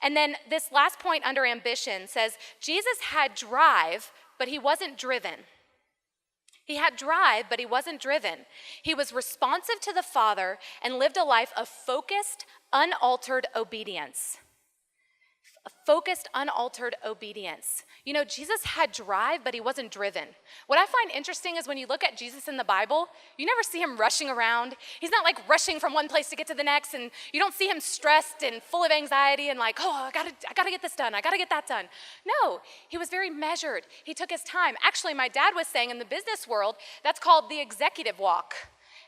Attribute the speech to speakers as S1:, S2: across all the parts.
S1: And then this last point under ambition says, Jesus had drive, but he wasn't driven. He had drive, but he wasn't driven. He was responsive to the Father and lived a life of focused, unaltered obedience. A focused, unaltered obedience. You know, Jesus had drive, but he wasn't driven. What I find interesting is when you look at Jesus in the Bible, you never see him rushing around. He's not like rushing from one place to get to the next, and you don't see him stressed and full of anxiety and like, oh, I gotta get this done, I gotta get that done. No, he was very measured. He took his time. Actually, my dad was saying in the business world, that's called the executive walk.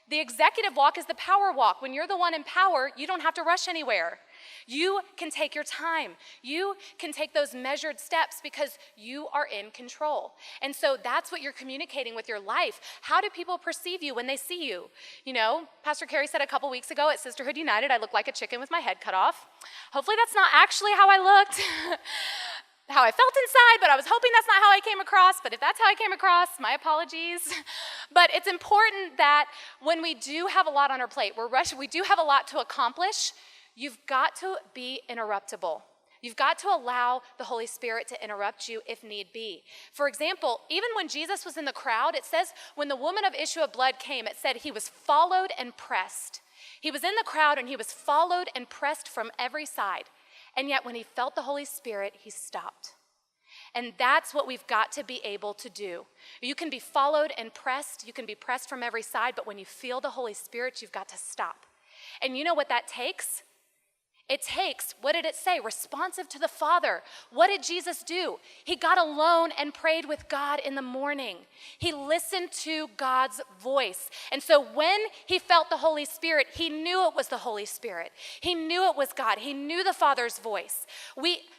S1: The executive walk is the power walk. When you're the one in power, you don't have to rush anywhere. You can take your time. You can take those measured steps because you are in control. And so that's what you're communicating with your life. How do people perceive you when they see you? You know, Pastor Carey said a couple weeks ago at Sisterhood United, I look like a chicken with my head cut off. Hopefully that's not actually how I looked. How I felt inside, but I was hoping that's not how I came across. But if that's how I came across, my apologies. But it's important that when we do have a lot on our plate, we do have a lot to accomplish, you've got to be interruptible. You've got to allow the Holy Spirit to interrupt you if need be. For example, even when Jesus was in the crowd, it says when the woman of issue of blood came, it said he was followed and pressed. He was in the crowd and he was followed and pressed from every side. And yet when he felt the Holy Spirit, he stopped. And that's what we've got to be able to do. You can be followed and pressed. You can be pressed from every side. But when you feel the Holy Spirit, you've got to stop. And you know what that takes? It takes, what did it say? Responsive to the Father. What did Jesus do? He got alone and prayed with God in the morning. He listened to God's voice. And so when he felt the Holy Spirit, he knew it was the Holy Spirit. He knew it was God. He knew the Father's voice.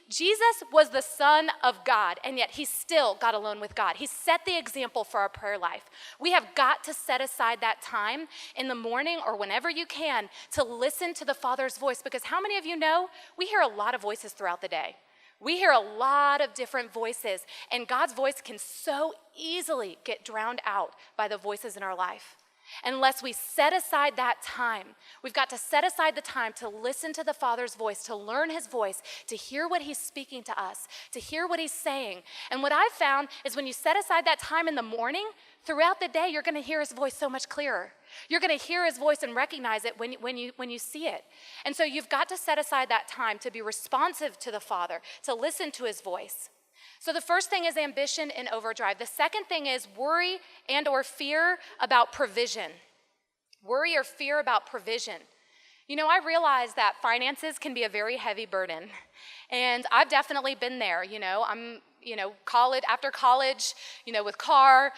S1: Jesus was the Son of God, and yet he still got alone with God. He set the example for our prayer life. We have got to set aside that time in the morning or whenever you can to listen to the Father's voice, because how many of you know we hear a lot of voices throughout the day? We hear a lot of different voices, and God's voice can so easily get drowned out by the voices in our life. Unless we set aside that time, we've got to set aside the time to listen to the Father's voice, to learn his voice, to hear what he's speaking to us, to hear what he's saying. And what I've found is when you set aside that time in the morning, throughout the day, you're going to hear his voice so much clearer. You're going to hear his voice and recognize it when you see it. And so you've got to set aside that time to be responsive to the Father, to listen to his voice. So the first thing is ambition in overdrive. The second thing is worry and or fear about provision. Worry or fear about provision. You know, I realize that finances can be a very heavy burden. And I've definitely been there, I'm, college after college, with car,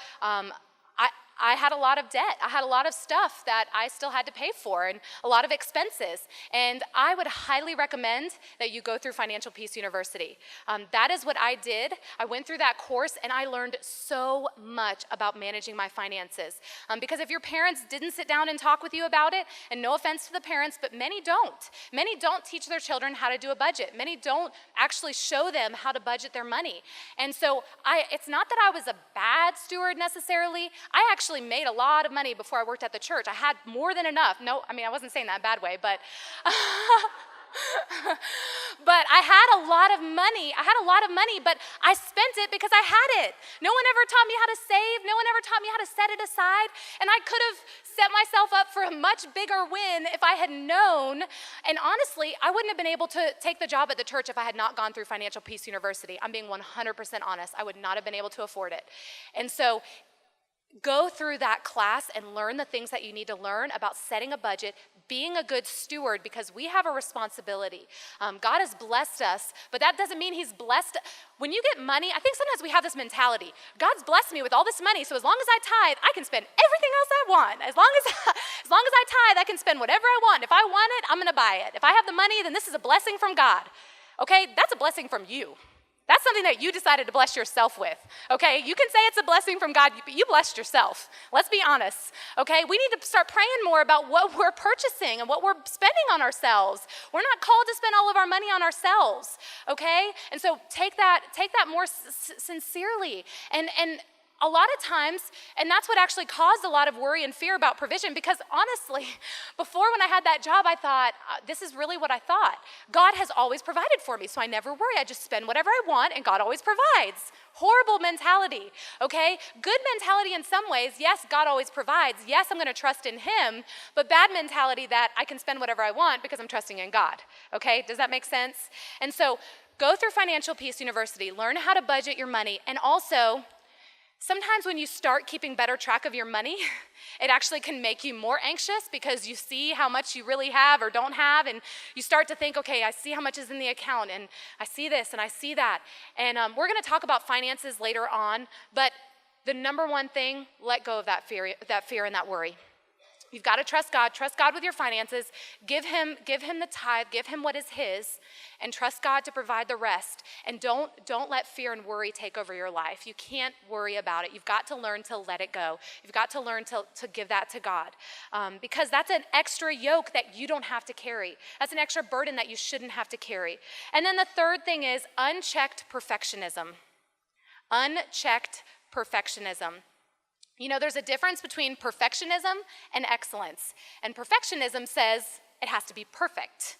S1: I had a lot of debt. I had a lot of stuff that I still had to pay for and a lot of expenses. And I would highly recommend that you go through Financial Peace University. That is what I did. I went through that course and I learned so much about managing my finances. Because if your parents didn't sit down and talk with you about it, and no offense to the parents, but many don't. Many don't teach their children how to do a budget. Many don't actually show them how to budget their money. And so it's not that I was a bad steward necessarily. I actually made a lot of money before I worked at the church. I had more than enough. No, I wasn't saying that in a bad way, but but I had a lot of money. But I spent it because I had it. No one ever taught me how to save. No one ever taught me how to set it aside. And I could have set myself up for a much bigger win if I had known. And honestly, I wouldn't have been able to take the job at the church if I had not gone through Financial Peace University. I'm being 100% honest. I would not have been able to afford it. And so go through that class and learn the things that you need to learn about setting a budget, being a good steward, because we have a responsibility. God has blessed us, but that doesn't mean he's blessed. When you get money, I think sometimes we have this mentality. God's blessed me with all this money, so as long as I tithe, I can spend everything else I want. As long as I tithe, I can spend whatever I want. If I want it, I'm going to buy it. If I have the money, then this is a blessing from God. Okay, that's a blessing from you. That's something that you decided to bless yourself with, okay? You can say it's a blessing from God, but you blessed yourself. Let's be honest, okay? We need to start praying more about what we're purchasing and what we're spending on ourselves. We're not called to spend all of our money on ourselves, okay? And so take that more sincerely. And a lot of times, and that's what actually caused a lot of worry and fear about provision, because honestly, before when I had that job, I thought, this is really what I thought. God has always provided for me, so I never worry. I just spend whatever I want, and God always provides. Horrible mentality, okay? Good mentality in some ways, yes, God always provides. Yes, I'm going to trust in him, but bad mentality that I can spend whatever I want because I'm trusting in God, okay? Does that make sense? And so go through Financial Peace University, learn how to budget your money, and also sometimes when you start keeping better track of your money, it actually can make you more anxious because you see how much you really have or don't have, and you start to think, okay, I see how much is in the account, and I see this, and I see that. And we're going to talk about finances later on, but the number one thing, let go of that fear and that worry. You've got to trust God with your finances, give him the tithe, give him what is his, and trust God to provide the rest. And don't let fear and worry take over your life. You can't worry about it. You've got to learn to let it go. You've got to learn to give that to God, because that's an extra yoke that you don't have to carry. That's an extra burden that you shouldn't have to carry. And then the third thing is unchecked perfectionism. Unchecked perfectionism. You know, there's a difference between perfectionism and excellence. And perfectionism says it has to be perfect.